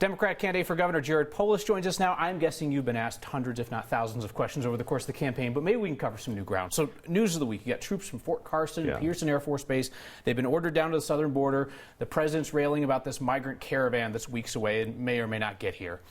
Democratic candidate for governor Jared Polis joins us now. I'm guessing you've been asked hundreds, if not thousands, of questions over the course of the campaign, but maybe we can cover some new ground. So, news of the week: you got troops from Fort Carson and Pearson Air Force Base. They've been ordered down to the southern border. The president's railing about this migrant caravan that's weeks away and may or may not get here.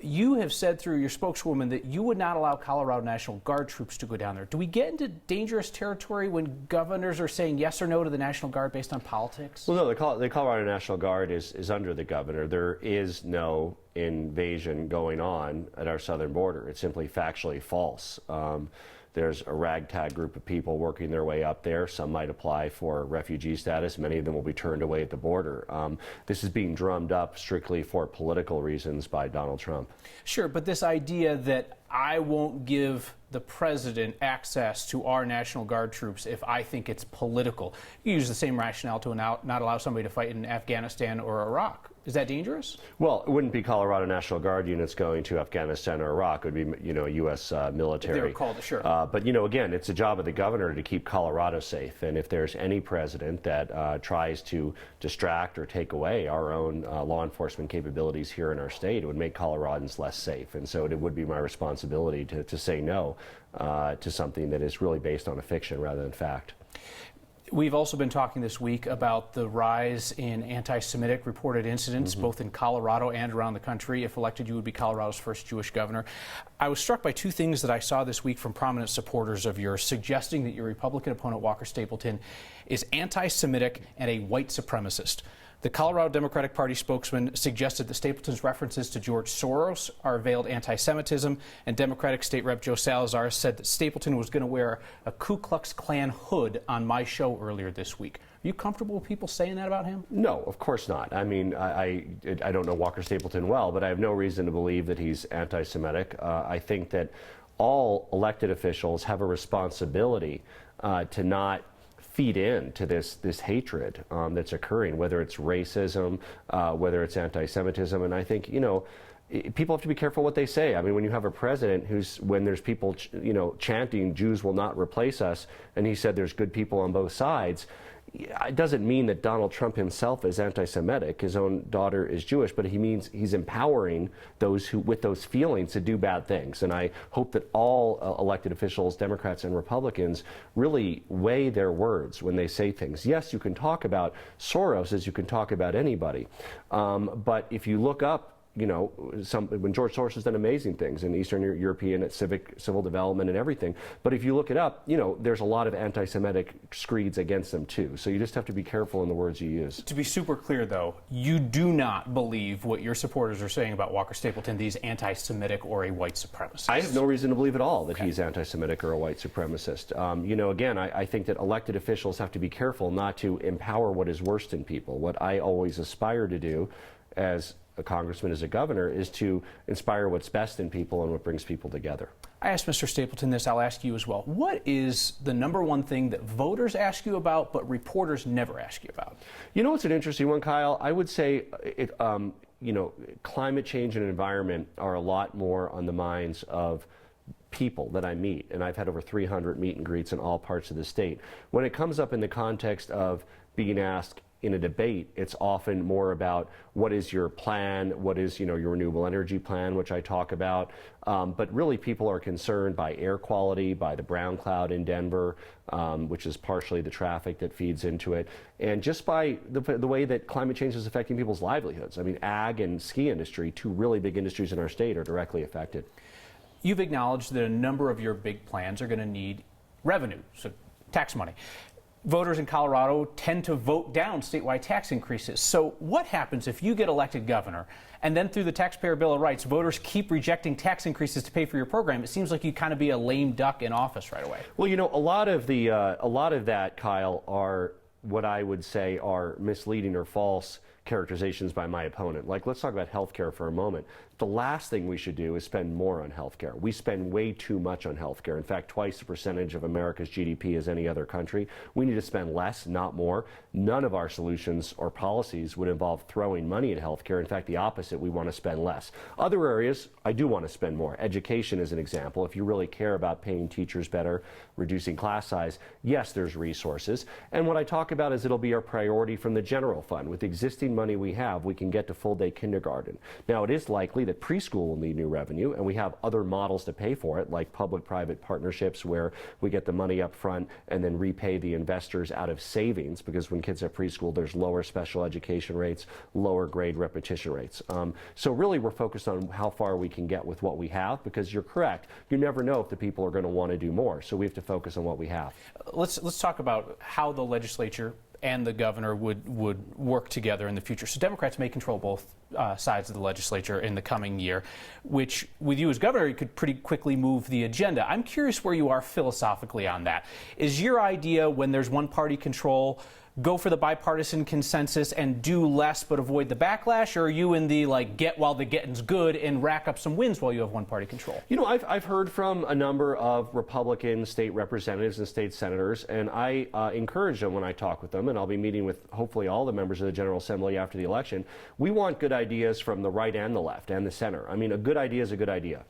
You have said through your spokeswoman that you would not allow Colorado National Guard troops to go down there. Do we get into dangerous territory when governors are saying yes or no to the National Guard based on politics? Well, no, the Colorado National Guard is under the governor. There is no invasion going on at our southern border. It's simply factually false. There's a ragtag group of people working their way up there. Some might apply for refugee status. Many of them will be turned away at the border. This is being drummed up strictly for political reasons by Donald Trump. Sure, but this idea that I won't give the president access to our National Guard troops if I think it's political. You use the same rationale to not allow somebody to fight in Afghanistan or Iraq. Is that dangerous? Well, it wouldn't be Colorado National Guard units going to Afghanistan or Iraq. It would be, U.S. military. They were called, sure. But, again, it's a job of the governor to keep Colorado safe. And if there's any president that tries to distract or take away our own law enforcement capabilities here in our state, it would make Coloradans less safe. And so it would be my responsibility to say no to something that is really based on a fiction rather than fact. We've also been talking this week about the rise in anti-Semitic reported incidents, both in Colorado and around the country. If elected, you would be Colorado's first Jewish governor. I was struck by two things that I saw this week from prominent supporters of yours, suggesting that your Republican opponent, Walker Stapleton, is anti-Semitic and a white supremacist. The Colorado Democratic Party spokesman suggested that Stapleton's references to George Soros are veiled anti-Semitism, and Democratic State Rep Joe Salazar said that Stapleton was going to wear a Ku Klux Klan hood on my show earlier this week. Are you comfortable with people saying that about him? No, of course not. I mean, I don't know Walker Stapleton well, but I have no reason to believe that he's anti-Semitic. I think that all elected officials have a responsibility to not feed in to this hatred that's occurring, whether it's racism, whether it's anti-Semitism. And I think, people have to be careful what they say. I mean, when you have a president when there's people, chanting, Jews will not replace us, and he said there's good people on both sides, it doesn't mean that Donald Trump himself is anti-Semitic. His own daughter is Jewish, but he means he's empowering those who, with those feelings, to do bad things. And I hope that all elected officials, Democrats and Republicans, really weigh their words when they say things. Yes, you can talk about Soros as you can talk about anybody, but if you look up, when George Soros has done amazing things in Eastern European at civil development and everything. But if you look it up, there's a lot of anti-Semitic screeds against them too. So you just have to be careful in the words you use. To be super clear, though, you do not believe what your supporters are saying about Walker Stapleton, that he's anti-Semitic or a white supremacist. I have no reason to believe at all that he's anti-Semitic or a white supremacist. Again, I think that elected officials have to be careful not to empower what is worst in people. What I always aspire to do as a congressman, as a governor, is to inspire what's best in people and what brings people together. I asked Mr. Stapleton this. I'll ask you as well. What is the number one thing that voters ask you about but reporters never ask you about? It's an interesting one, Kyle. I would say climate change and environment are a lot more on the minds of people that I meet, and I've had over 300 meet and greets in all parts of the state. When it comes up in the context of being asked in a debate, it's often more about what is your plan, what is your renewable energy plan, which I talk about. But really, people are concerned by air quality, by the brown cloud in Denver, which is partially the traffic that feeds into it, and just by the way that climate change is affecting people's livelihoods. I mean, ag and ski industry, two really big industries in our state, are directly affected. You've acknowledged that a number of your big plans are going to need revenue, so tax money. Voters in Colorado tend to vote down statewide tax increases. So what happens if you get elected governor and then through the Taxpayer Bill of Rights, voters keep rejecting tax increases to pay for your program? It seems like you kind of be a lame duck in office right away. Well, a lot of that, Kyle, are what I would say are misleading or false characterizations by my opponent. Like, let's talk about health care for a moment. The last thing we should do is spend more on health care. We spend way too much on health care. In fact, twice the percentage of America's GDP as any other country. We need to spend less, not more. None of our solutions or policies would involve throwing money at health care. In fact, the opposite, we want to spend less. Other areas, I do want to spend more. Education is an example. If you really care about paying teachers better, reducing class size, yes, there's resources. And what I talk about is it'll be our priority from the general fund. With existing existing money we have, we can get to full-day kindergarten. Now, it is likely that preschool will need new revenue, and we have other models to pay for it, like public-private partnerships where we get the money up front and then repay the investors out of savings, because when kids are preschool, there's lower special education rates, lower grade repetition rates. So really, we're focused on how far we can get with what we have, because you're correct. You never know if the people are going to want to do more, so we have to focus on what we have. Let's talk about how the legislature and the governor would work together in the future. So Democrats may control both sides of the legislature in the coming year, which with you as governor, you could pretty quickly move the agenda. I'm curious where you are philosophically on that. Is your idea, when there's one party control, go for the bipartisan consensus and do less but avoid the backlash, or are you in the get while the getting's good and rack up some wins while you have one party control? You know, I've heard from a number of Republican state representatives and state senators, and I encourage them when I talk with them, and I'll be meeting with hopefully all the members of the General Assembly after the election. We want good ideas from the right and the left and the center. I mean, a good idea is a good idea.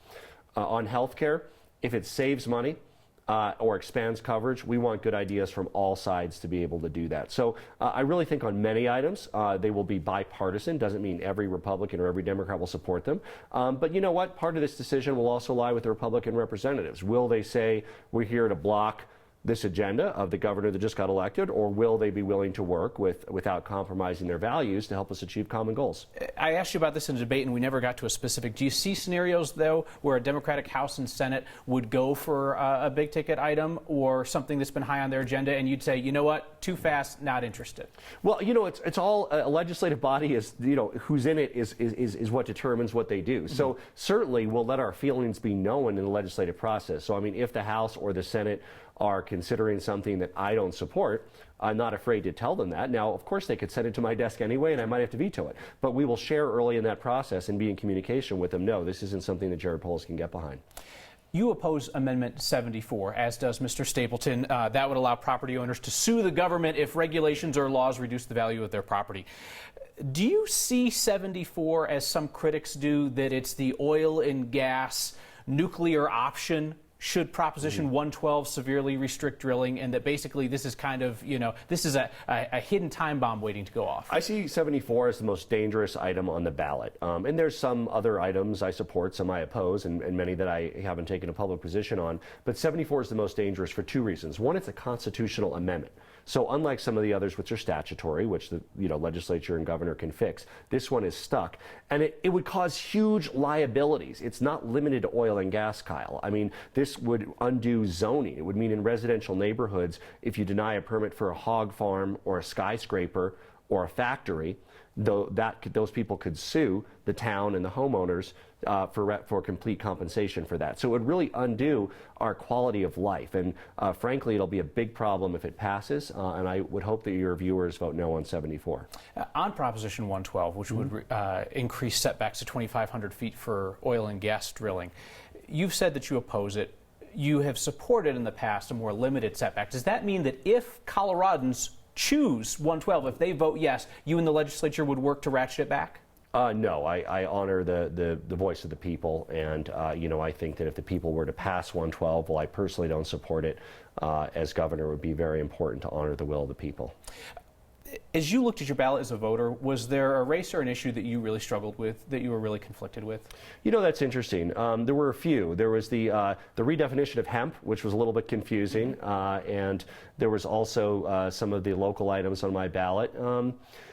On health care, if it saves money, or expands coverage, we want good ideas from all sides to be able to do that. So I really think on many items, they will be bipartisan. Doesn't mean every Republican or every Democrat will support them. But you know what? Part of this decision will also lie with the Republican representatives. Will they say, we're here to block this agenda of the governor that just got elected, or will they be willing to work without compromising their values to help us achieve common goals? I asked you about this in a debate, and we never got to a specific. Do you see scenarios, though, where a Democratic House and Senate would go for a big-ticket item or something that's been high on their agenda, and you'd say, you know what, too fast, not interested? Well, you know, it's all a legislative body is, you know, who's in it is what determines what they do. Mm-hmm. So certainly we'll let our feelings be known in the legislative process. So, I mean, if the House or the Senate are considering something that I don't support, I'm not afraid to tell them that. Now, of course, they could send it to my desk anyway, and I might have to veto it. But we will share early in that process and be in communication with them. No, this isn't something that Jared Polis can get behind. You oppose Amendment 74, as does Mr. Stapleton. That would allow property owners to sue the government if regulations or laws reduce the value of their property. Do you see 74, as some critics do, that it's the oil and gas nuclear option should Proposition 112 severely restrict drilling, and that basically this is kind of, you know, this is a hidden time bomb waiting to go off? I see 74 as the most dangerous item on the ballot. And there's some other items I support, some I oppose, and many that I haven't taken a public position on. But 74 is the most dangerous for two reasons. One, it's a constitutional amendment. So unlike some of the others which are statutory, which the legislature and governor can fix, this one is stuck. And it would cause huge liabilities. It's not limited to oil and gas, Kyle. I mean, this would undo zoning. It would mean in residential neighborhoods, if you deny a permit for a hog farm or a skyscraper or a factory, those people could sue the town and the homeowners for complete compensation for that. So it would really undo our quality of life. And frankly, it'll be a big problem if it passes. And I would hope that your viewers vote no on 74. On Proposition 112, which would increase setbacks to 2,500 feet for oil and gas drilling, you've said that you oppose it. You have supported in the past a more limited setback. Does that mean that if Coloradans choose 112, if they vote yes, you and the legislature would work to ratchet it back? No, I honor the voice of the people, and I think that if the people were to pass 112, while I personally don't support it, as governor, it would be very important to honor the will of the people. As you looked at your ballot as a voter, was there a race or an issue that you really struggled with, that you were really conflicted with? You know, that's interesting. There were a few. There was the redefinition of hemp, which was a little bit confusing, and there was also some of the local items on my ballot.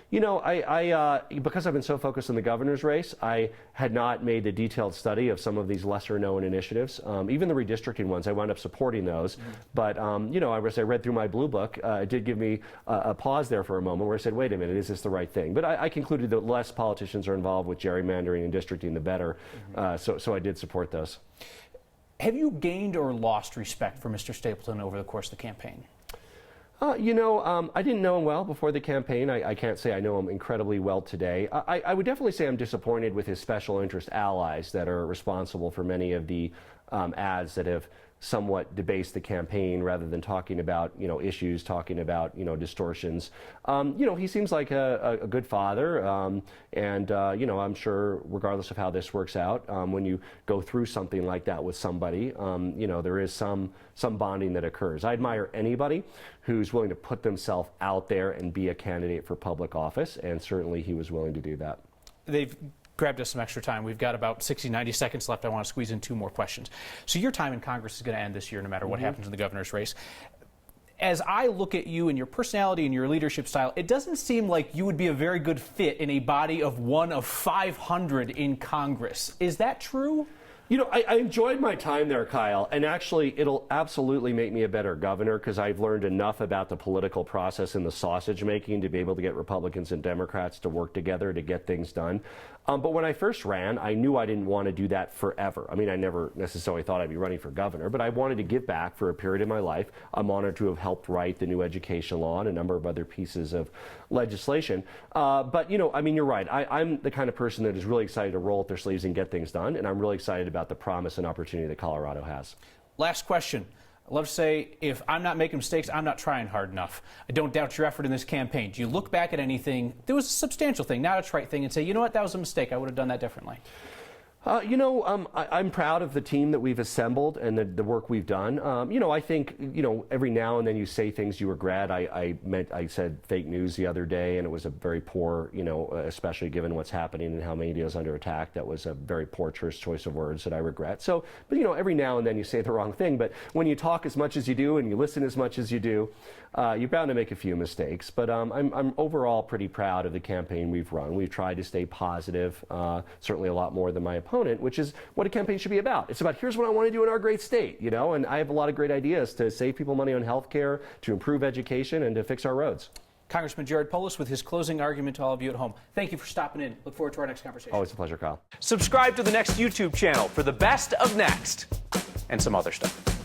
Because I've been so focused on the governor's race, I had not made a detailed study of some of these lesser-known initiatives. Even the redistricting ones, I wound up supporting those. But, as I read through my blue book, it did give me a pause there for a moment where I said, wait a minute, is this the right thing? But I concluded that less politicians are involved with gerrymandering and districting, the better. So I did support those. Have you gained or lost respect for Mr. Stapleton over the course of the campaign? I didn't know him well before the campaign. I can't say I know him incredibly well today. I would definitely say I'm disappointed with his special interest allies that are responsible for many of the ads that have somewhat debased the campaign rather than talking about, issues, talking about, distortions. He seems like a good father, and I'm sure regardless of how this works out, when you go through something like that with somebody, there is some bonding that occurs. I admire anybody who's willing to put themselves out there and be a candidate for public office, and certainly he was willing to do that. They've grabbed us some extra time. We've got about 60, 90 seconds left. I want to squeeze in 2 more questions. So your time in Congress is going to end this year no matter what happens in the governor's race. As I look at you and your personality and your leadership style, it doesn't seem like you would be a very good fit in a body of 1 of 500 in Congress. Is that true? I enjoyed my time there, Kyle, and actually it'll absolutely make me a better governor because I've learned enough about the political process and the sausage making to be able to get Republicans and Democrats to work together to get things done. But when I first ran, I knew I didn't want to do that forever. I mean, I never necessarily thought I'd be running for governor, but I wanted to give back for a period of my life. I'm honored to have helped write the new education law and a number of other pieces of legislation. But, you're right. I'm the kind of person that is really excited to roll up their sleeves and get things done, and I'm really excited about the promise and opportunity that Colorado has. Last question. I love to say, if I'm not making mistakes, I'm not trying hard enough. I don't doubt your effort in this campaign. Do you look back at anything that was a substantial thing, not a trite thing, and say, you know what, that was a mistake. I would have done that differently? I'm proud of the team that we've assembled and the work we've done. I think, every now and then you say things you regret. I said fake news the other day, and it was a very poor, especially given what's happening and how media is under attack. That was a very poor choice of words that I regret. So, but every now and then you say the wrong thing. But when you talk as much as you do and you listen as much as you do, you're bound to make a few mistakes. But I'm overall pretty proud of the campaign we've run. We've tried to stay positive, certainly a lot more than my opponent, which is what a campaign should be about. It's about, here's what I want to do in our great state, and I have a lot of great ideas to save people money on health care, to improve education, and to fix our roads. Congressman Jared Polis with his closing argument to all of you at home. Thank you for stopping in. Look forward to our next conversation. Always a pleasure, Kyle. Subscribe to the Next YouTube channel for the best of Next and some other stuff.